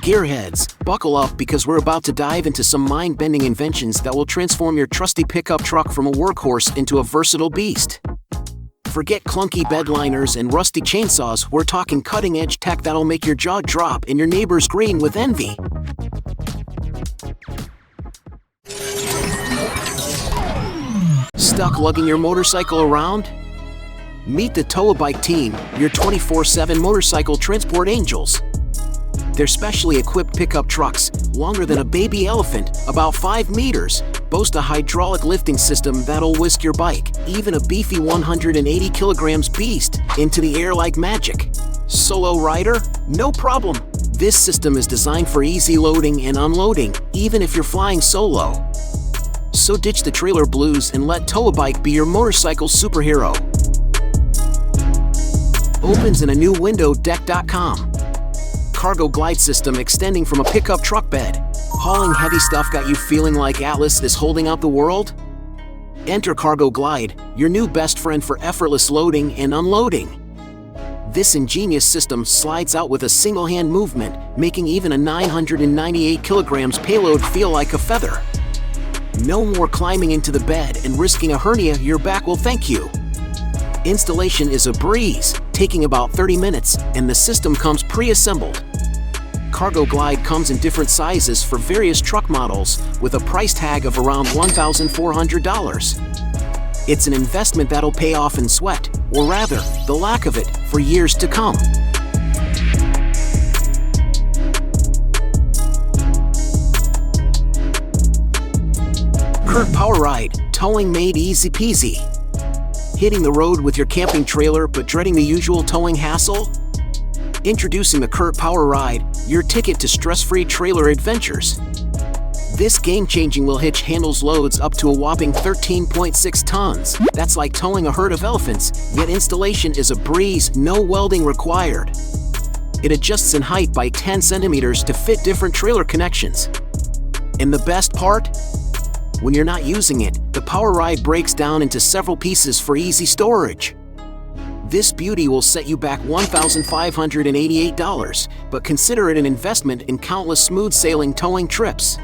Gearheads, buckle up because we're about to dive into some mind-bending inventions that will transform your trusty pickup truck from a workhorse into a versatile beast. Forget clunky bed liners and rusty chainsaws, we're talking cutting-edge tech that'll make your jaw drop and your neighbors green with envy. Stuck lugging your motorcycle around? Meet the TOWABIKE team, your 24/7 motorcycle transport angels. Their specially equipped pickup trucks, longer than a baby elephant, about 5 meters, boast a hydraulic lifting system that'll whisk your bike, even a beefy 180 kilograms beast, into the air like magic. Solo rider? No problem. This system is designed for easy loading and unloading, even if you're flying solo. So ditch the trailer blues and let TOWABIKE be your motorcycle superhero. Opens in a new window, deck.com. CargoGlide system extending from a pickup truck bed. Hauling heavy stuff got you feeling like Atlas is holding up the world? Enter CargoGlide, your new best friend for effortless loading and unloading. This ingenious system slides out with a single hand movement, making even a 998 kilograms payload feel like a feather. No more climbing into the bed and risking a hernia, your back will thank you. Installation is a breeze, taking about 30 minutes, and the system comes pre-assembled. CargoGlide comes in different sizes for various truck models, with a price tag of around $1,400. It's an investment that'll pay off in sweat, or rather, the lack of it, for years to come. CURT PowerRide, towing made easy peasy. Hitting the road with your camping trailer but dreading the usual towing hassle? Introducing the CURT PowerRide, your ticket to stress-free trailer adventures. This game-changing will hitch handles loads up to a whopping 13.6 tons. That's like towing a herd of elephants, yet installation is a breeze, no welding required. It adjusts in height by 10 centimeters to fit different trailer connections. And the best part? When you're not using it, the PowerRide breaks down into several pieces for easy storage. This beauty will set you back $1,588, but consider it an investment in countless smooth sailing towing trips.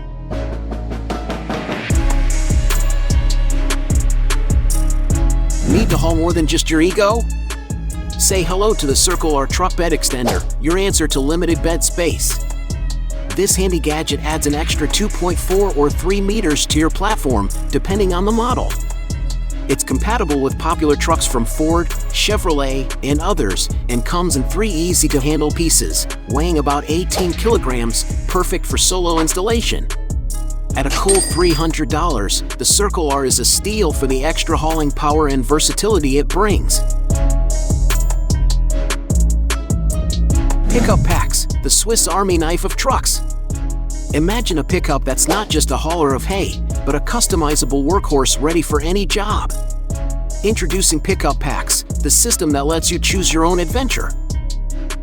Need to haul more than just your ego? Say hello to the Cor truck bed extender, your answer to limited bed space. This handy gadget adds an extra 2.4 or 3 meters to your platform, depending on the model. It's compatible with popular trucks from Ford, Chevrolet, and others, and comes in 3 easy-to-handle pieces, weighing about 18 kilograms, perfect for solo installation. At a cool $300, the Cor is a steal for the extra hauling power and versatility it brings. Pickup packs, the Swiss Army knife of trucks. Imagine a pickup that's not just a hauler of hay, but a customizable workhorse ready for any job. Introducing Pickup Packs, the system that lets you choose your own adventure.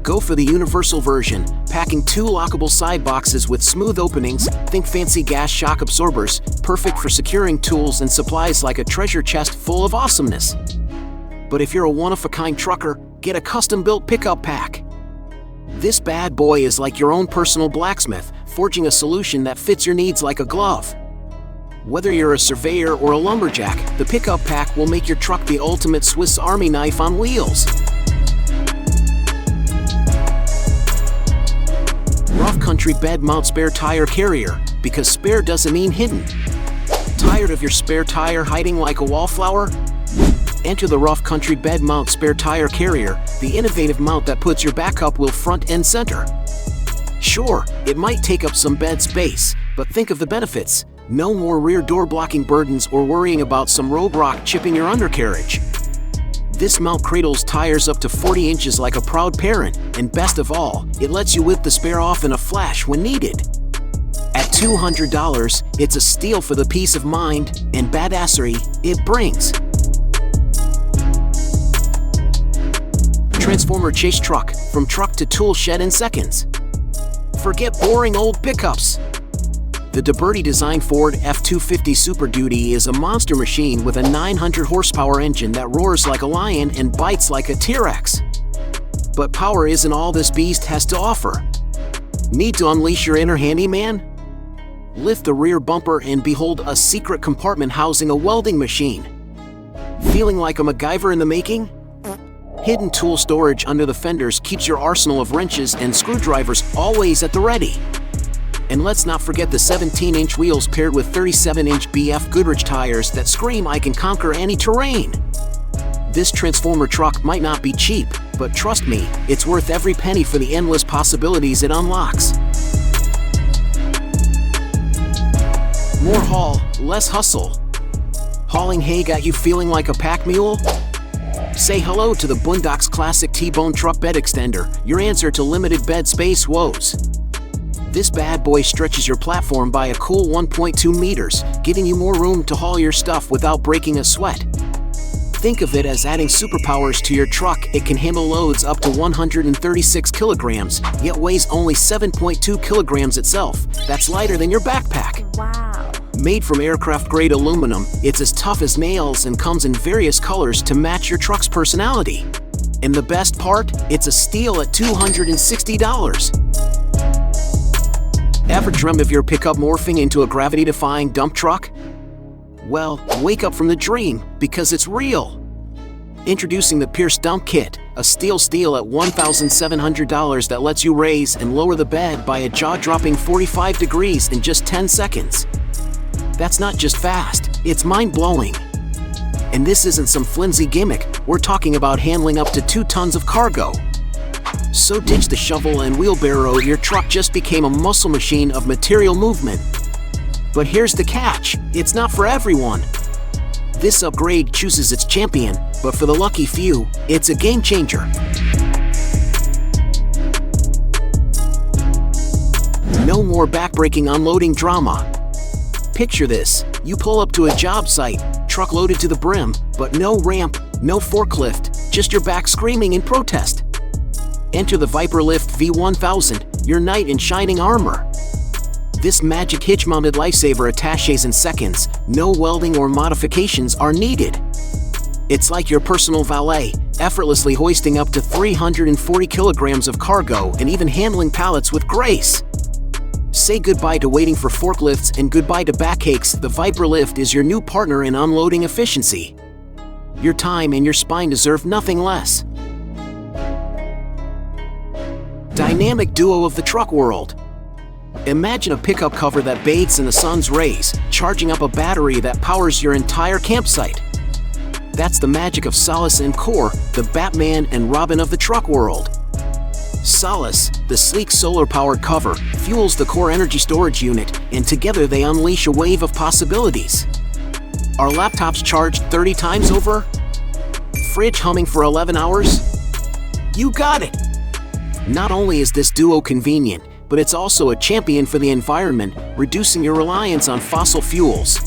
Go for the universal version, packing 2 lockable side boxes with smooth openings, think fancy gas shock absorbers, perfect for securing tools and supplies like a treasure chest full of awesomeness. But if you're a one-of-a-kind trucker, get a custom-built pickup pack. This bad boy is like your own personal blacksmith, forging a solution that fits your needs like a glove. Whether you're a surveyor or a lumberjack, the pickup pack will make your truck the ultimate Swiss Army knife on wheels. Rough Country Bed Mount Spare Tire Carrier, because spare doesn't mean hidden. Tired of your spare tire hiding like a wallflower? Enter the Rough Country Bed Mount Spare Tire Carrier, the innovative mount that puts your backup wheel front and center. Sure, it might take up some bed space, but think of the benefits. No more rear door blocking burdens or worrying about some road rock chipping your undercarriage. This mount cradles tires up to 40 inches like a proud parent, and best of all, it lets you whip the spare off in a flash when needed. At $200, it's a steal for the peace of mind and badassery it brings. Transformer Chase Truck, from truck to tool shed in seconds. Forget boring old pickups. The DeBerti-designed Ford F-250 Super Duty is a monster machine with a 900 horsepower engine that roars like a lion and bites like a T-Rex. But power isn't all this beast has to offer. Need to unleash your inner handyman? Lift the rear bumper and behold a secret compartment housing a welding machine. Feeling like a MacGyver in the making? Hidden tool storage under the fenders keeps your arsenal of wrenches and screwdrivers always at the ready. And let's not forget the 17-inch wheels paired with 37-inch BF Goodrich tires that scream I can conquer any terrain. This transformer truck might not be cheap, but trust me, it's worth every penny for the endless possibilities it unlocks. More haul, less hustle. Hauling hay got you feeling like a pack mule? Say hello to the Boonedox Classic T-Bone Truck Bed Extender, your answer to limited bed space woes. This bad boy stretches your platform by a cool 1.2 meters, giving you more room to haul your stuff without breaking a sweat. Think of it as adding superpowers to your truck. It can handle loads up to 136 kilograms, yet weighs only 7.2 kilograms itself. That's lighter than your backpack. Wow. Made from aircraft-grade aluminum, it's as tough as nails and comes in various colors to match your truck's personality. And the best part? It's a steal at $260. Ever dream of your pickup morphing into a gravity-defying dump truck? Well, wake up from the dream, because it's real. Introducing the Pierce Dump Kit, a steal at $1,700 that lets you raise and lower the bed by a jaw-dropping 45 degrees in just 10 seconds. That's not just fast, it's mind-blowing. And this isn't some flimsy gimmick, we're talking about handling up to 2 tons of cargo. So ditch the shovel and wheelbarrow, your truck just became a muscle machine of material movement. But here's the catch, it's not for everyone. This upgrade chooses its champion, but for the lucky few, it's a game changer. No more backbreaking unloading drama. Picture this, you pull up to a job site, truck loaded to the brim, but no ramp, no forklift, just your back screaming in protest. Enter the Viper Lift V1000, your knight in shining armor. This magic hitch-mounted lifesaver attaches in seconds, no welding or modifications are needed. It's like your personal valet, effortlessly hoisting up to 340 kilograms of cargo and even handling pallets with grace. Say goodbye to waiting for forklifts and goodbye to backaches. The Viper Lift is your new partner in unloading efficiency. Your time and your spine deserve nothing less. Dynamic duo of the truck world. Imagine a pickup cover that bathes in the sun's rays, charging up a battery that powers your entire campsite. That's the magic of Solis Cor, the Batman and Robin of the truck world. Solis, the sleek solar-powered cover, fuels the core energy storage unit, and together they unleash a wave of possibilities. Are laptops charged 30 times over? Fridge humming for 11 hours? You got it! Not only is this duo convenient, but it's also a champion for the environment, reducing your reliance on fossil fuels.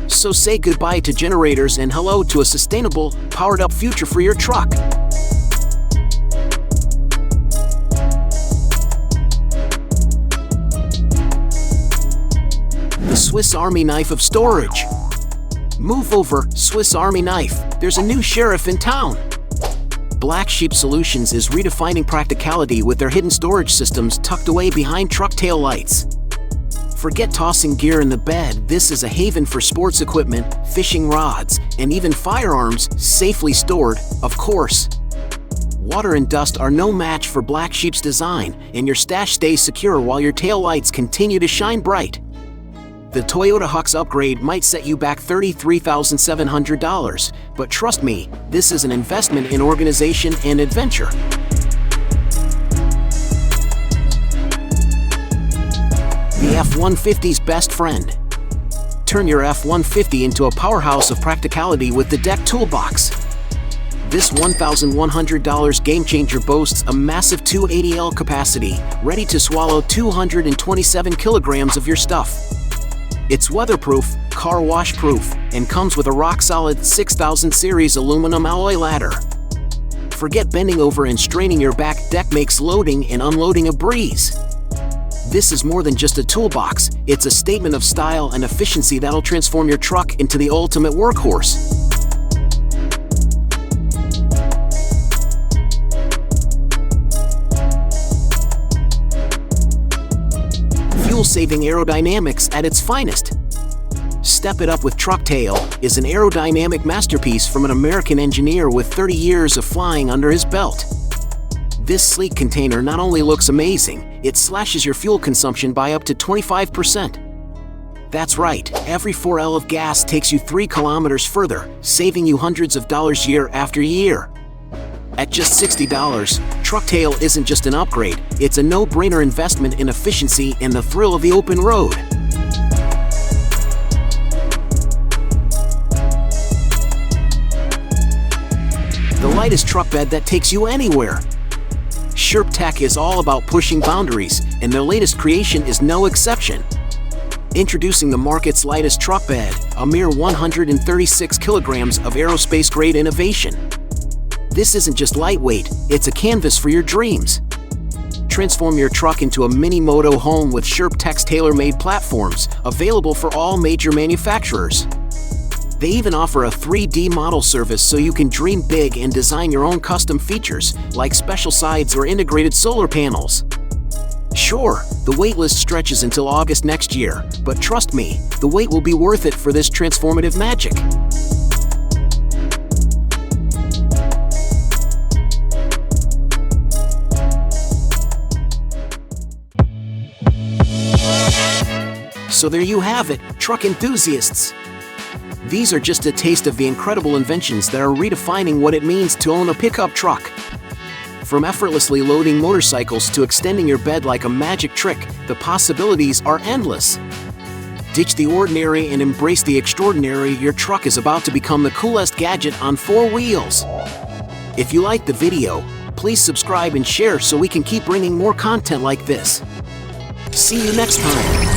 So say goodbye to generators and hello to a sustainable, powered-up future for your truck. The Swiss Army knife of storage. Move over, Swiss Army knife, there's a new sheriff in town. Black Sheep Solutions is redefining practicality with their hidden storage systems tucked away behind truck tail lights. Forget tossing gear in the bed, this is a haven for sports equipment, fishing rods, and even firearms, safely stored, of course. Water and dust are no match for Black Sheep's design, and your stash stays secure while your tail lights continue to shine bright. The Toyota Hux upgrade might set you back $33,700, but trust me, this is an investment in organization and adventure. The F-150's best friend. Turn your F-150 into a powerhouse of practicality with the Deck Toolbox. This $1,100 game changer boasts a massive 280L capacity, ready to swallow 227 kilograms of your stuff. It's weatherproof, car wash-proof, and comes with a rock-solid 6000 series aluminum alloy ladder. Forget bending over and straining your back, Deck makes loading and unloading a breeze. This is more than just a toolbox, it's a statement of style and efficiency that'll transform your truck into the ultimate workhorse. fuel-saving aerodynamics at its finest. Step It Up with Trucktail is an aerodynamic masterpiece from an American engineer with 30 years of flying under his belt. This sleek container not only looks amazing, it slashes your fuel consumption by up to 25%. That's right, every 4L of gas takes you 3 kilometers further, saving you hundreds of dollars year after year. At just $60, Trucktail isn't just an upgrade, it's a no-brainer investment in efficiency and the thrill of the open road. The lightest truck bed that takes you anywhere. Sherp Tech is all about pushing boundaries, and their latest creation is no exception. Introducing the market's lightest truck bed, a mere 136 kilograms of aerospace-grade innovation. This isn't just lightweight, it's a canvas for your dreams. Transform your truck into a mini moto home with Sherp Tech's tailor-made platforms, available for all major manufacturers. They even offer a 3D model service so you can dream big and design your own custom features, like special sides or integrated solar panels. Sure, the waitlist stretches until August next year, but trust me, the wait will be worth it for this transformative magic. So there you have it, truck enthusiasts. These are just a taste of the incredible inventions that are redefining what it means to own a pickup truck. From effortlessly loading motorcycles to extending your bed like a magic trick, the possibilities are endless. Ditch the ordinary and embrace the extraordinary. Your truck is about to become the coolest gadget on 4 wheels. If you liked the video, please subscribe and share so we can keep bringing more content like this. See you next time.